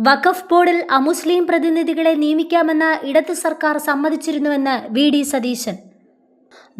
വഖഫ് ബോർഡിൽ അമുസ്ലിം പ്രതിനിധികളെ നിയമിക്കാമെന്ന് ഇടതു സർക്കാർ സമ്മതിച്ചിരുന്നുവെന്ന് വി.ഡി. സതീശൻ.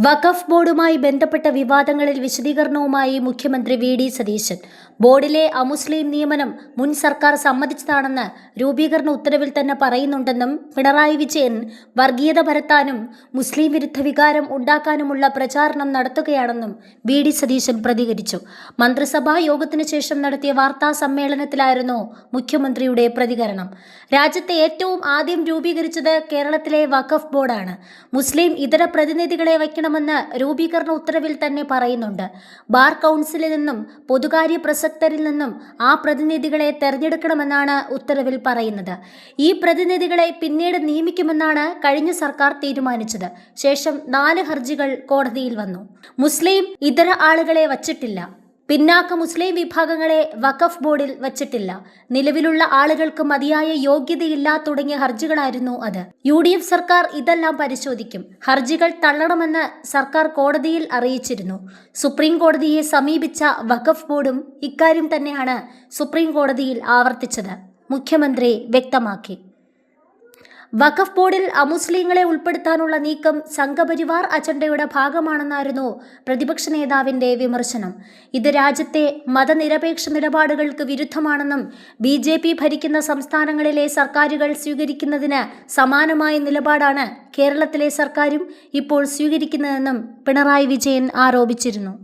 വഖഫ് ബോർഡുമായി ബന്ധപ്പെട്ട വിവാദങ്ങളിൽ വിശദീകരണവുമായി മുഖ്യമന്ത്രി വി.ഡി. സതീശൻ. ബോർഡിലെ അമുസ്ലിം നിയമനം മുൻ സർക്കാർ സമ്മതിച്ചതാണെന്ന് രൂപീകരണ ഉത്തരവിൽ തന്നെ പറയുന്നുണ്ടെന്നും പിണറായി വിജയൻ വർഗീയത പരത്താനും മുസ്ലിം വിരുദ്ധ വികാരം ഉണ്ടാക്കാനുമുള്ള പ്രചാരണം നടത്തുകയാണെന്നും വി.ഡി. സതീശൻ പ്രതികരിച്ചു. മന്ത്രിസഭാ യോഗത്തിനു ശേഷം നടത്തിയ വാർത്താ സമ്മേളനത്തിലായിരുന്നു മുഖ്യമന്ത്രിയുടെ പ്രതികരണം. രാജ്യത്തെ ഏറ്റവും ആദ്യം രൂപീകരിച്ചത് കേരളത്തിലെ വഖഫ് ബോർഡാണ്. മുസ്ലിം ഇതര പ്രതിനിധികളെ വയ്ക്കണമെന്ന് രൂപീകരണ ഉത്തരവിൽ തന്നെ പറയുന്നുണ്ട്. ബാർ കൗൺസിലിൽ നിന്നും പൊതുകാര്യ പ്രസക്തരിൽ നിന്നും ആ പ്രതിനിധികളെ തെരഞ്ഞെടുക്കണമെന്നാണ് ഉത്തരവിൽ പറയുന്നത്. ഈ പ്രതിനിധികളെ പിന്നീട് നിയമിക്കുമെന്നാണ് കഴിഞ്ഞ സർക്കാർ തീരുമാനിച്ചത്. ശേഷം 4 ഹർജികൾ കോടതിയിൽ വന്നു. മുസ്ലിം ഇതര ആളുകളെ വച്ചിട്ടില്ല. പിന്നാക്ക മുസ്ലിം വിഭാഗങ്ങളെ വഖഫ് ബോർഡിൽ വച്ചിട്ടില്ല. നിലവിലുള്ള ആളുകൾക്ക് മതിയായ യോഗ്യതയില്ല തുടങ്ങിയ ഹർജികളായിരുന്നു അത്. UDF സർക്കാർ ഇതെല്ലാം പരിശോധിക്കും. ഹർജികൾ തള്ളണമെന്ന് സർക്കാർ കോടതിയിൽ അറിയിച്ചിരുന്നു. സുപ്രീം കോടതിയെ സമീപിച്ച വഖഫ് ബോർഡും ഇക്കാര്യം തന്നെയാണ് സുപ്രീം കോടതിയിൽ ആവർത്തിച്ചത്. മുഖ്യമന്ത്രി വ്യക്തമാക്കി. വഖഫ് ബോർഡിൽ അമുസ്ലിങ്ങളെ ഉൾപ്പെടുത്താനുള്ള നീക്കം സംഘപരിവാർ അജണ്ടയുടെ ഭാഗമാണെന്നായിരുന്നു പ്രതിപക്ഷ നേതാവിന്റെ വിമർശനം. ഇത് രാജ്യത്തെ മതനിരപേക്ഷ നിലപാടുകൾക്ക് വിരുദ്ധമാണെന്നും BJP ഭരിക്കുന്ന സംസ്ഥാനങ്ങളിലെ സർക്കാരുകൾ സ്വീകരിക്കുന്നതിന് സമാനമായ നിലപാടാണ് കേരളത്തിലെ സർക്കാരും ഇപ്പോൾ സ്വീകരിക്കുന്നതെന്നും പിണറായി വിജയൻ ആരോപിച്ചിരുന്നു.